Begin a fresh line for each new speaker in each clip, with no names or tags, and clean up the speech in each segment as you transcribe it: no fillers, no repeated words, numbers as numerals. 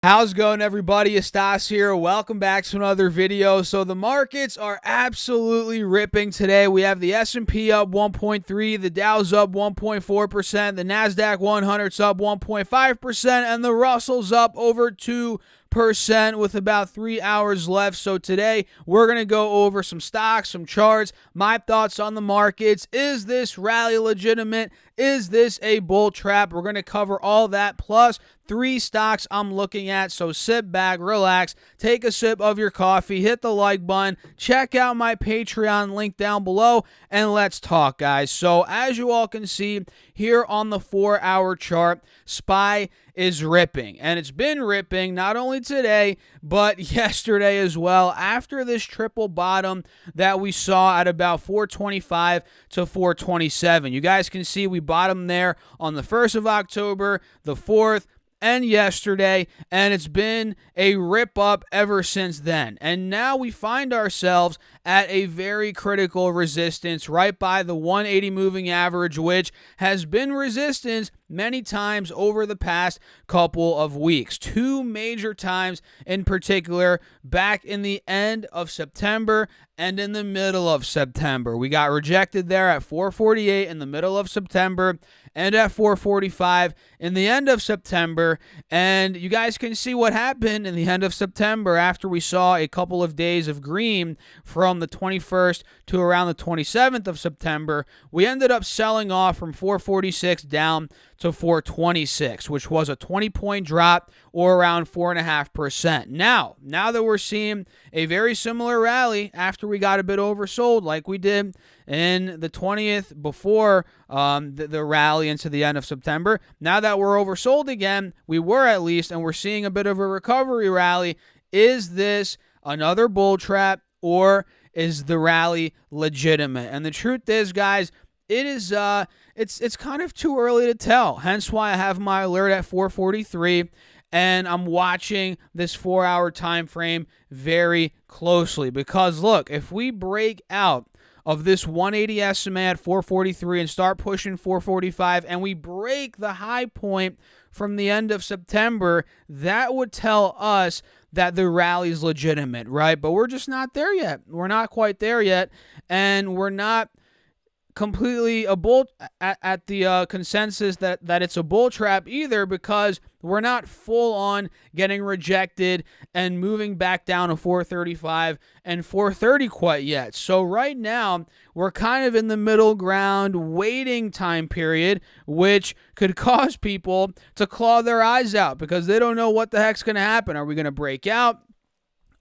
How's it going, everybody? Estas here. Welcome back to another video. So the markets are absolutely ripping today. We have the S&P up 1.3, the Dow's up 1.4%, the Nasdaq 100's up 1.5%, and the Russell's up over 2% with about 3 hours left. So today we're going to go over some stocks, some charts, my thoughts on the markets. Is this rally legitimate? Is this a bull trap? We're going to cover all that, plus 3 stocks I'm looking at. So sit back, relax, take a sip of your coffee, hit the like button, check out my Patreon link down below, and let's talk, guys. So as you all can see here on the 4-hour chart, SPY is ripping, and it's been ripping not only today but yesterday as well, after this triple bottom that we saw at about 425 to 427. You guys can see we bottomed there on the 1st of October, the 4th, and yesterday, and it's been a rip up ever since then. And now we find ourselves at a very critical resistance right by the 180 moving average, which has been resistance many times over the past couple of weeks. 2 major times in particular back in the end of September and in the middle of September. We got rejected there at 448 in the middle of September and at 445 in the end of September. And you guys can see what happened in the end of September after we saw a couple of days of green from the 21st to around the 27th of September. We ended up selling off from 446 down to 426, which was a 20-point drop, or around 4.5%. Now that we're seeing a very similar rally after we got a bit oversold like we did in the 20th before the rally into the end of September, now that we're oversold again, we were at least, and we're seeing a bit of a recovery rally. Is this another bull trap, or is the rally legitimate? And the truth is, guys, it is it's kind of too early to tell. Hence why I have my alert at 443, and I'm watching this 4-hour time frame very closely, because look, if we break out of this 180 SMA at 443 and start pushing 445, and we break the high point from the end of September, that would tell us that the rally is legitimate, right? But we're just not there yet. We're not quite there yet, and we're not completely a bull at the consensus that it's a bull trap either, because we're not full on getting rejected and moving back down to 435 and 430 quite yet. So right now we're kind of in the middle ground waiting time period, which could cause people to claw their eyes out because they don't know what the heck's going to happen. Are we going to break out?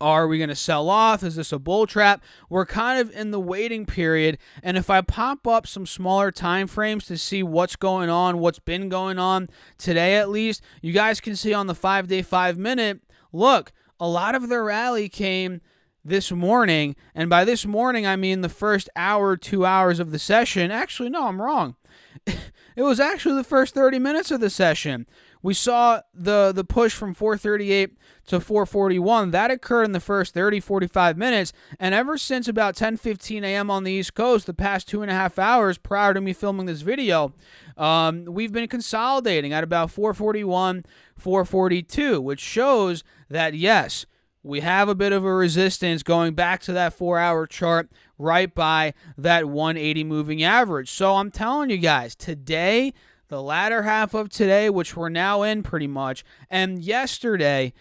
Are we going to sell off? Is this a bull trap? We're kind of in the waiting period, and if I pop up some smaller time frames to see what's going on, what's been going on today at least, you guys can see on the 5-day, 5-minute, look, a lot of the rally came this morning, and by this morning, I mean the first hour, 2 hours of the session. Actually, no, I'm wrong. It was actually the first 30 minutes of the session. We saw the push from 438 to 441. That occurred in the first 30, 45 minutes. And ever since about 10:15 a.m. on the East Coast, the past 2.5 hours prior to me filming this video, we've been consolidating at about 441, 442, which shows that, yes, we have a bit of a resistance going back to that 4-hour chart right by that 180 moving average. So I'm telling you guys, today, the latter half of today, which we're now in pretty much, and yesterday,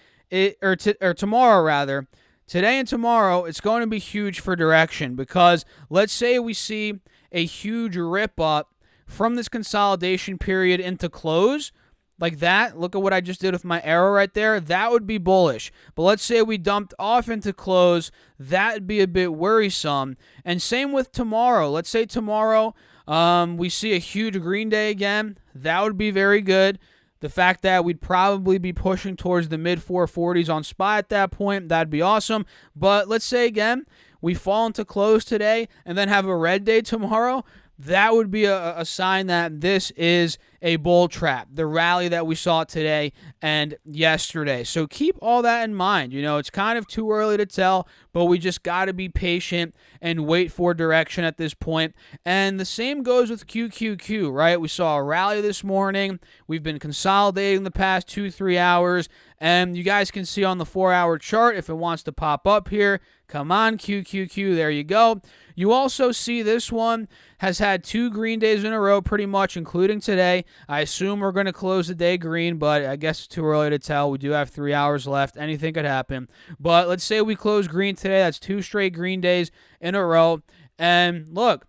or tomorrow rather, today and tomorrow, it's going to be huge for direction, because let's say we see a huge rip up from this consolidation period into close, like that. Look at what I just did with my arrow right there. That would be bullish. But let's say we dumped off into close. That would be a bit worrisome. And same with tomorrow. Let's say tomorrow we see a huge green day again. That would be very good. The fact that we'd probably be pushing towards the mid 440s on SPY at that point, that'd be awesome. But let's say again, we fall into close today and then have a red day tomorrow. That would be a sign that this is a bull trap, the rally that we saw today and yesterday. So keep all that in mind. You know, it's kind of too early to tell, but we just got to be patient and wait for direction at this point. And the same goes with QQQ, right? We saw a rally this morning. We've been consolidating the past 2-3 hours, And you guys can see on the 4-hour chart if it wants to pop up here. Come on, QQQ, there you go. You also see this one has had 2 green days in a row pretty much, including today. I assume we're going to close the day green, but I guess it's too early to tell. We do have 3 hours left. Anything could happen. But let's say we close green today. That's 2 straight green days in a row. And look,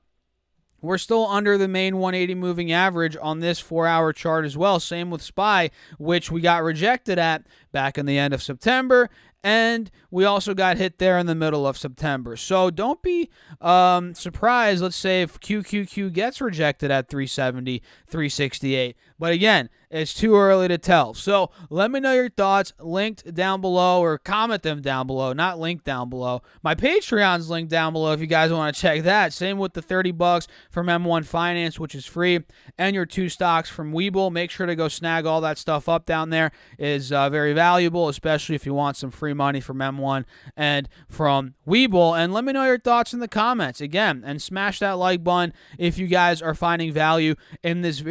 we're still under the main 180 moving average on this 4-hour chart as well. Same with SPY, which we got rejected at back in the end of September. And we also got hit there in the middle of September. So don't be surprised, let's say, if QQQ gets rejected at 370, 368. But again, it's too early to tell. So let me know your thoughts. Linked down below, or comment them down below. Not linked down below. My Patreon's linked down below if you guys want to check that. Same with the $30 from M1 Finance, which is free, and your 2 stocks from Webull. Make sure to go snag all that stuff up down there. It is very valuable, especially if you want some free money from M1 and from Webull. And let me know your thoughts in the comments again, and smash that like button if you guys are finding value in this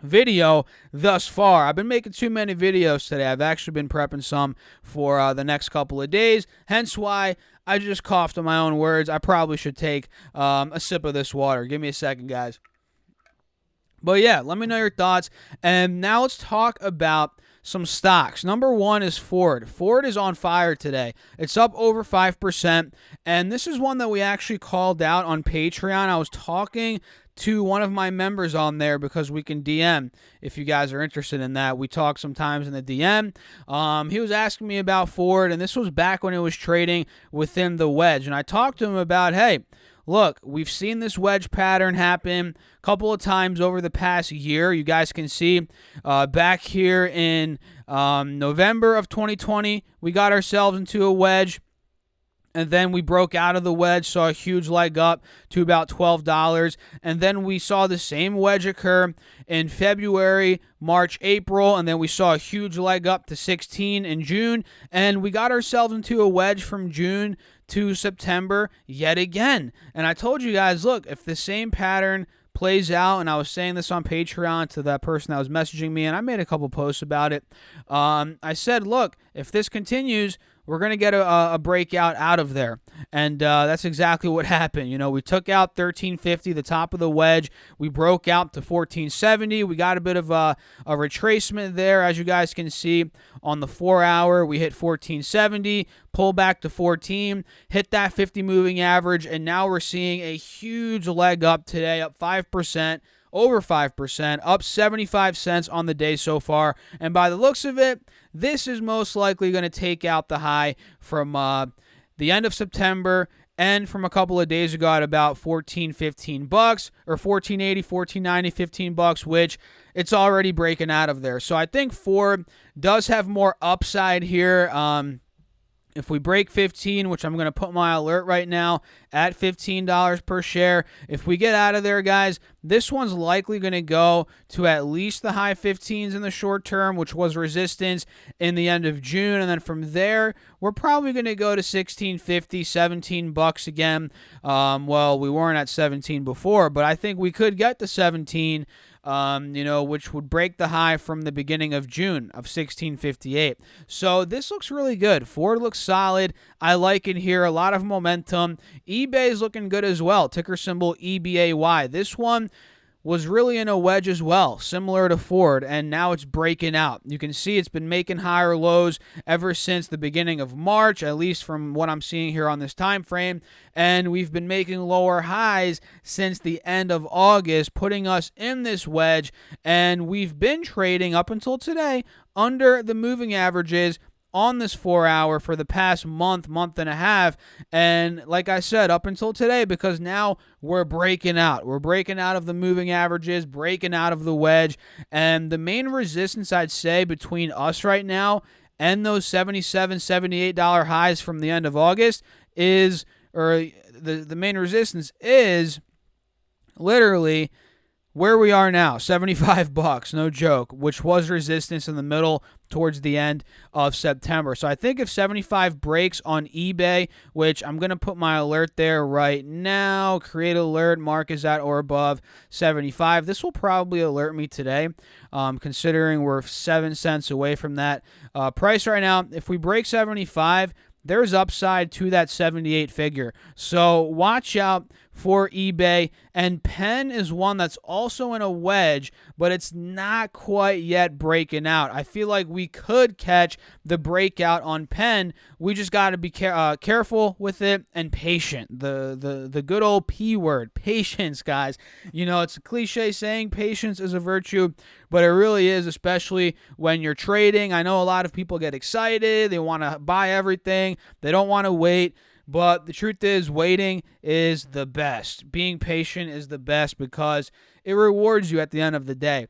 video thus far. I've been making too many videos today. I've actually been prepping some for the next couple of days, hence why I just coughed on my own words. I probably should take a sip of this water. Give me a second, guys. But yeah, let me know your thoughts. And now let's talk about some stocks. Number 1 is Ford. Ford is on fire today. It's up over 5%. And this is one that we actually called out on Patreon. I was talking to one of my members on there because we can DM if you guys are interested in that. We talk sometimes in the DM. He was asking me about Ford, and this was back when it was trading within the wedge. And I talked to him about, hey, look, we've seen this wedge pattern happen a couple of times over the past year. You guys can see back here in November of 2020, we got ourselves into a wedge. And then we broke out of the wedge, saw a huge leg up to about $12. And then we saw the same wedge occur in February, March, April. And then we saw a huge leg up to 16 in June. And we got ourselves into a wedge from June to September yet again. And I told you guys, look, if the same pattern plays out, and I was saying this on Patreon to that person that was messaging me, and I made a couple posts about it. I said, look, if this continues, we're going to get a breakout out of there. And that's exactly what happened. You know, we took out 1350, the top of the wedge. We broke out to 1470. We got a bit of a retracement there, as you guys can see. On the 4-hour, we hit 1470, pull back to 14, hit that 50 moving average, and now we're seeing a huge leg up today, up 5%. Over 5%, up 75 cents on the day so far. And by the looks of it, this is most likely going to take out the high from the end of September and from a couple of days ago at about $15 or $14.80, $14.90, $15, which it's already breaking out of there. So I think Ford does have more upside here. If we break 15, which I'm going to put my alert right now at $15 per share, if we get out of there, guys, this one's likely going to go to at least the high 15s in the short term, which was resistance in the end of June. And then from there, we're probably going to go to $16.50, $17 again. Well, we weren't at 17 before, but I think we could get to 17. Which would break the high from the beginning of June of 1658. So this looks really good. Ford looks solid. I like it here. A lot of momentum. eBay is looking good as well. Ticker symbol EBAY. This one was really in a wedge as well, similar to Ford, and now it's breaking out. You can see it's been making higher lows ever since the beginning of March, at least from what I'm seeing here on this time frame, and we've been making lower highs since the end of August, putting us in this wedge, and we've been trading up until today under the moving averages on this 4-hour for the past month and a half. And like I said, up until today, because now we're breaking out. We're breaking out of the moving averages, breaking out of the wedge. And the main resistance, I'd say, between us right now and those $77, $78 highs from the end of August is, or the main resistance is literally where we are now, 75 bucks, no joke, which was resistance in the middle towards the end of September. So I think if 75 breaks on eBay, which I'm going to put my alert there right now, create alert, mark is at or above 75. This will probably alert me today, considering we're 7 cents away from that price right now. If we break 75, there's upside to that 78 figure. So watch out for eBay. And Penn is one that's also in a wedge, but it's not quite yet breaking out. I feel like we could catch the breakout on Penn. We just got to be careful with it and patient. The good old P word, patience, guys. You know, it's a cliche saying patience is a virtue, but it really is, especially when you're trading. I know a lot of people get excited. They want to buy everything. They don't want to wait. But the truth is, waiting is the best. Being patient is the best because it rewards you at the end of the day.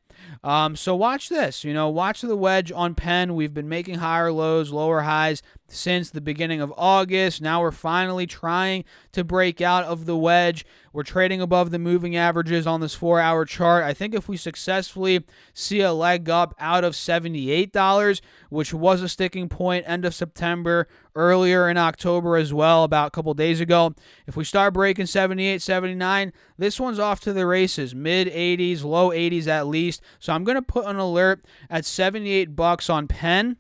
So watch this. You know, watch the wedge on Penn. We've been making higher lows, lower highs since the beginning of August. Now we're finally trying to break out of the wedge. We're trading above the moving averages on this 4-hour chart. I think if we successfully see a leg up out of $78, which was a sticking point end of September, earlier in October as well, about a couple days ago, if we start breaking 78, 79, this one's off to the races. Mid 80s, low 80s at least. So I'm going to put an alert at 78 bucks on Penn.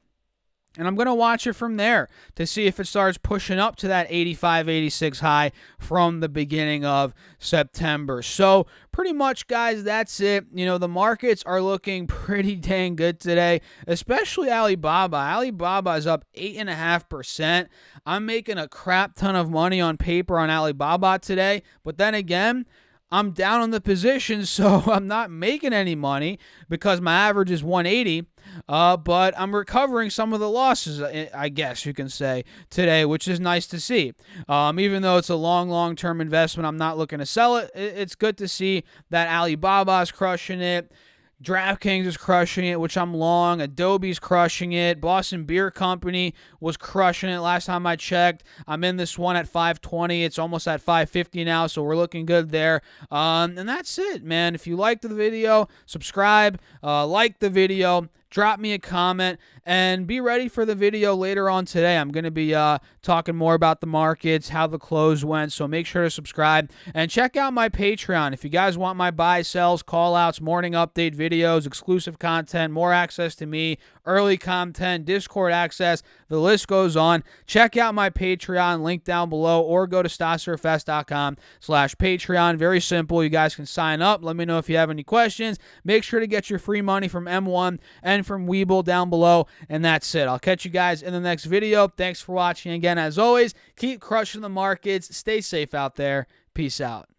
And I'm going to watch it from there to see if it starts pushing up to that 85, 86 high from the beginning of September. So pretty much, guys, that's it. You know, the markets are looking pretty dang good today, especially Alibaba. Alibaba is up 8.5%. I'm making a crap ton of money on paper on Alibaba today. But then again, I'm down on the position, so I'm not making any money because my average is 180. But I'm recovering some of the losses, I guess you can say, today, which is nice to see. Even though it's a long-term investment, I'm not looking to sell it. It's good to see that Alibaba is crushing it. DraftKings is crushing it, which I'm long. Adobe's crushing it. Boston Beer Company was crushing it last time I checked. I'm in this one at 520. It's almost at 550 now, so we're looking good there. And that's it, man. If you liked the video, subscribe, like the video, drop me a comment, and be ready for the video later on today. I'm going to be talking more about the markets, how the close went, so make sure to subscribe. And check out my Patreon. If you guys want my buy, sells, call-outs, morning update videos, exclusive content, more access to me, early content, Discord access, the list goes on. Check out my Patreon, link down below, or go to StockSurfS.com/Patreon. Very simple. You guys can sign up. Let me know if you have any questions. Make sure to get your free money from M1 and from Webull down below. And that's it. I'll catch you guys in the next video. Thanks for watching again. As always, keep crushing the markets. Stay safe out there. Peace out.